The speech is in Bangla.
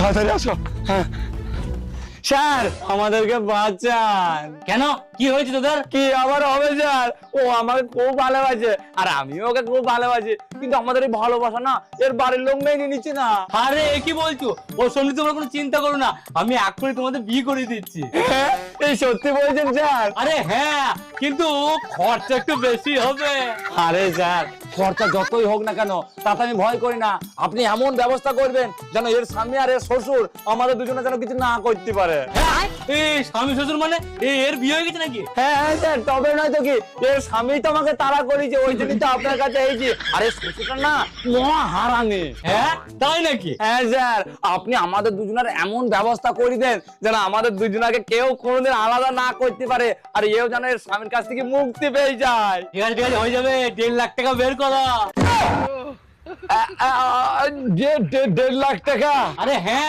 তাড়াতাড়ি আসো। হ্যাঁ স্যার, আমাদেরকে বাঁচান। কেন, কি হয়েছে তোদের? কি আবার হবে স্যার? ও আমাকে খুব ভালোবাসে আর আমিও ওকে খুব ভালোবাসি, কিন্তু আমাদের এই ভালোবাসা না এর বাড়ির লোক মেনে নিচ্ছে না। আরে এ কি বলছো? ও শুনলি, তোমরা কোনো চিন্তা করো না, আমি এক্ষুনি তোমাদের বিয়ে করে দিচ্ছি। হ্যাঁ, এই সত্যি বলছেন স্যার? আরে হ্যাঁ, কিন্তু খরচা একটু বেশি হবে। আরে স্যার, খরচা যতই হোক না কেন তাতে আমি ভয় করি না। আপনি এমন ব্যবস্থা করবেন যেন এর স্বামী আর এর শ্বশুর আমাদের দুজনে যেন কিছু না করতে পারে। হ্যাঁ, এই স্বামী শ্বশুর মানে এর বিয়ে হয়ে গেছে নাকি? হ্যাঁ হ্যাঁ স্যার, তবে নয় তো কি, এর স্বামী তো আমাকে তাড়া করেছে, ওই জন্যই তো আপনার কাছে এইছি। আরে শ্বশুরটা না মহা হারামি। হ্যাঁ, তাই নাকি? হ্যাঁ স্যার, আপনি আমাদের দুজনের এমন ব্যবস্থা করে দেন যেন আমাদের দুজনকে কেউ কোনোদিন আলাদা না করতে পারে, আর এও যেন এর স্বামীর কাছ থেকে মুক্তি পেয়ে যায়। ঠিক আছে, ঠিক আছে, হয়ে যাবে। 1.5 লাখ টাকা বের করো। যে 1.5 লাখ টাকা? আরে হ্যাঁ,